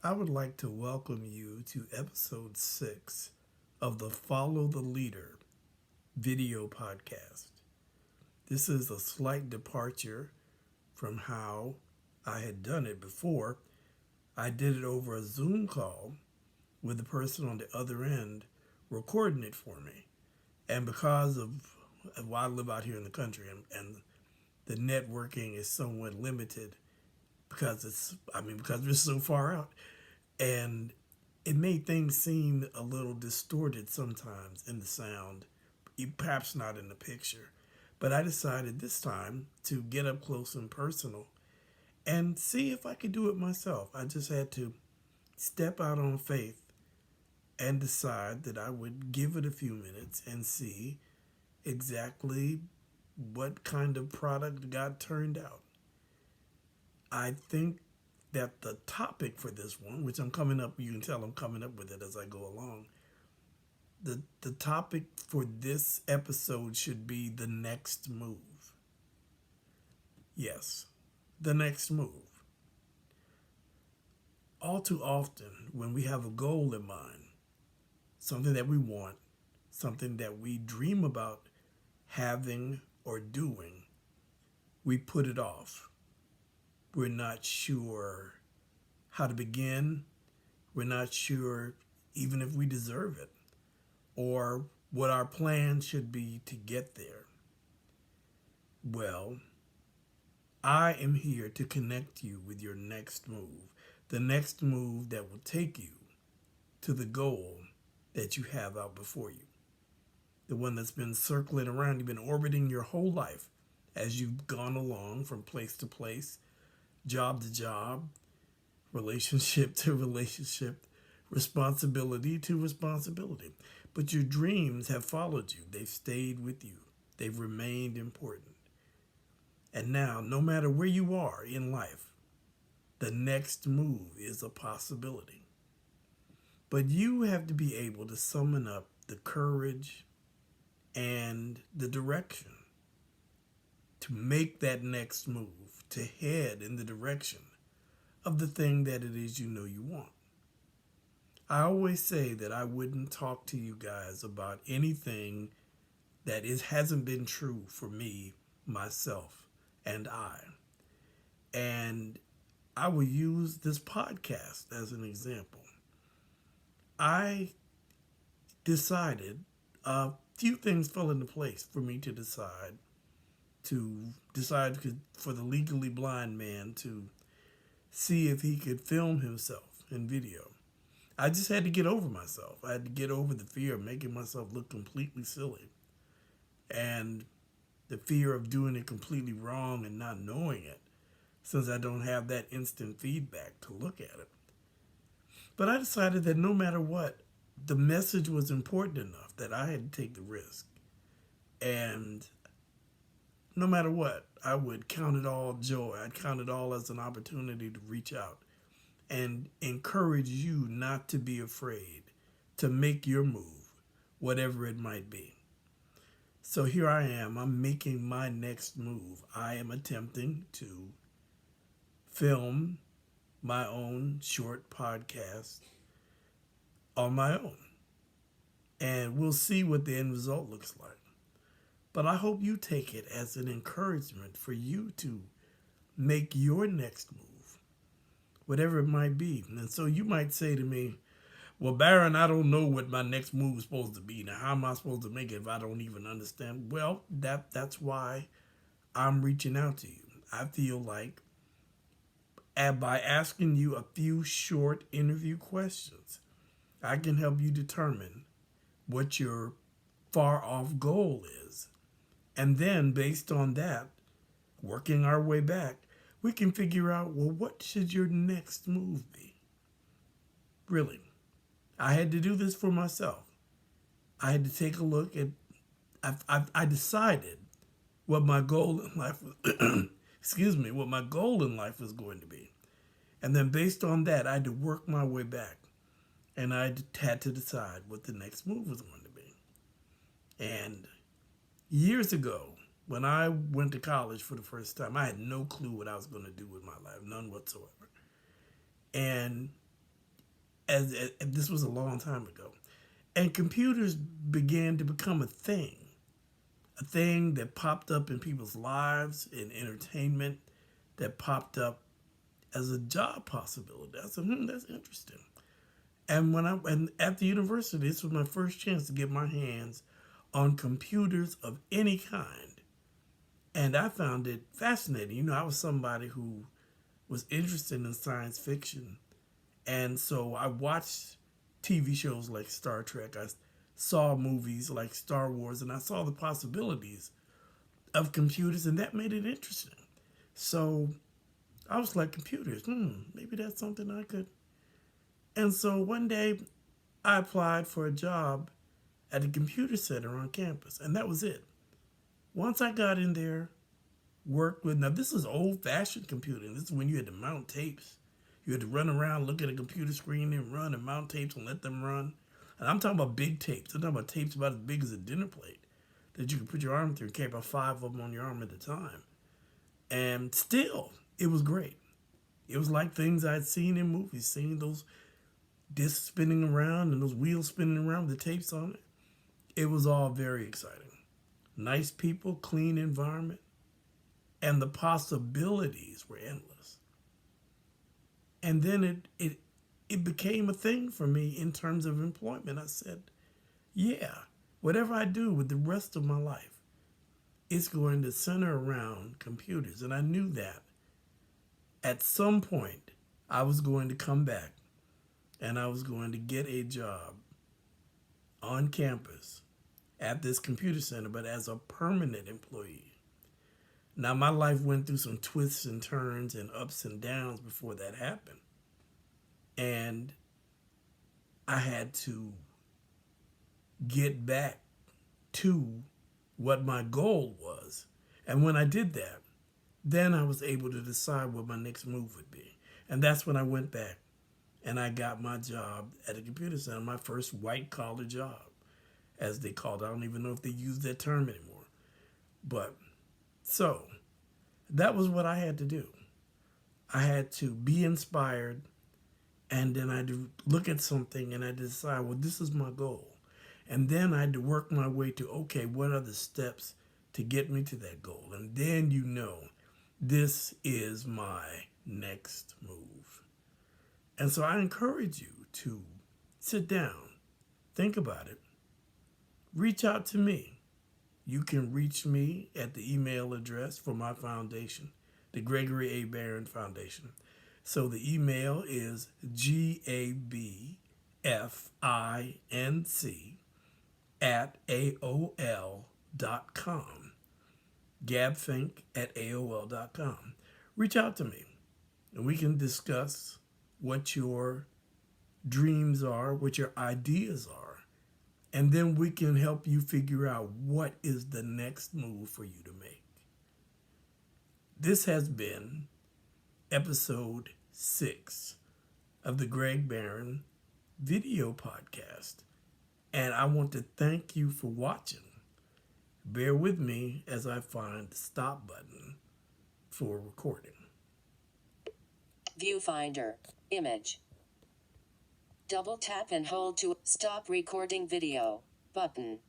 I would like to welcome you to episode 6 of the Follow the Leader video podcast. This is a slight departure from how I had done it before. I did it over a Zoom call with the person on the other end recording it for me. And because of why I live out here in the country and the networking is somewhat limited because we're so far out. And it made things seem a little distorted sometimes in the sound, perhaps not in the picture. But I decided this time to get up close and personal and see if I could do it myself. I just had to step out on faith and decide that I would give it a few minutes and see exactly what kind of product got turned out. I think that the topic for this one, which I'm coming up, you can tell I'm coming up with it as I go along. The topic for this episode should be the next move. Yes, the next move. All too often, when we have a goal in mind, something that we want, something that we dream about having or doing, we put it off. We're not sure how to begin. We're not sure even if we deserve it or what our plan should be to get there. Well, I am here to connect you with your next move, the next move that will take you to the goal that you have out before you, the one that's been circling around, you've been orbiting your whole life as you've gone along from place to place, job to job, relationship to relationship, responsibility to responsibility. But your dreams have followed you. They've stayed with you. They've remained important. And now, no matter where you are in life, the next move is a possibility. But you have to be able to summon up the courage and the direction to make that next move, to head in the direction of the thing that it is you know you want. I always say that I wouldn't talk to you guys about anything that hasn't been true for me, myself, and I. And I will use this podcast as an example. I decided a few things fell into place for me to decide for the legally blind man to see if he could film himself in video. I just had to get over myself. I had to get over the fear of making myself look completely silly and the fear of doing it completely wrong and not knowing it, since I don't have that instant feedback to look at it. But I decided that no matter what, the message was important enough that I had to take the risk. And no matter what, I would count it all joy. I'd count it all as an opportunity to reach out and encourage you not to be afraid to make your move, whatever it might be. So here I am. I'm making my next move. I am attempting to film my own short podcast on my own. And we'll see what the end result looks like. But I hope you take it as an encouragement for you to make your next move, whatever it might be. And so you might say to me, well, Baron, I don't know what my next move is supposed to be. Now, how am I supposed to make it if I don't even understand? Well, that's why I'm reaching out to you. I feel like by asking you a few short interview questions, I can help you determine what your far off goal is. And then based on that, working our way back, we can figure out, well, what should your next move be? Really. I had to do this for myself. I had to take a look at, I decided what my goal in life was, what my goal in life was going to be. And then based on that, I had to work my way back. And I had to decide what the next move was going to be. And years ago, when I went to college for the first time, I had no clue what I was going to do with my life, none whatsoever. And as this was a long time ago. And computers began to become a thing that popped up in people's lives, in entertainment, that popped up as a job possibility. I said, that's interesting. And and at the university, this was my first chance to get my hands on computers of any kind. And I found it fascinating. You know, I was somebody who was interested in science fiction. And so I watched TV shows like Star Trek. I saw movies like Star Wars, and I saw the possibilities of computers, and that made it interesting. So I was like, computers, maybe that's something I could. And so one day I applied for a job at a computer center on campus, and that was it. Once I got in there, worked with, now this is old-fashioned computing. This is when you had to mount tapes. You had to run around, look at a computer screen and run and mount tapes and let them run. And I'm talking about big tapes. I'm talking about tapes about as big as a dinner plate that you could put your arm through and carry about 5 of them on your arm at a time. And still, it was great. It was like things I'd seen in movies, seeing those discs spinning around and those wheels spinning around with the tapes on it. It was all very exciting. Nice people, clean environment, and the possibilities were endless. And then it became a thing for me in terms of employment. I said, yeah, whatever I do with the rest of my life, it's going to center around computers. And I knew that at some point I was going to come back and I was going to get a job on campus at this computer center, but as a permanent employee. Now, my life went through some twists and turns and ups and downs before that happened. And I had to get back to what my goal was. And when I did that, then I was able to decide what my next move would be. And that's when I went back and I got my job at a computer center, my first white-collar job, as they called it. I don't even know if they use that term anymore. But so that was what I had to do. I had to be inspired, and then I had to look at something and I decide, well, this is my goal. And then I had to work my way to, okay, what are the steps to get me to that goal? And then you know, this is my next move. And so I encourage you to sit down, think about it, reach out to me. You can reach me at the email address for my foundation, the Gregory A. Barron Foundation. So the email is gabfinc@aol.com. gabfinc@aol.com. Reach out to me and we can discuss what your dreams are, what your ideas are. And then we can help you figure out what is the next move for you to make. This has been episode 6 of the Greg Barron video podcast. And I want to thank you for watching. Bear with me as I find the stop button for recording. Viewfinder. Image. Double tap and hold to stop recording video button.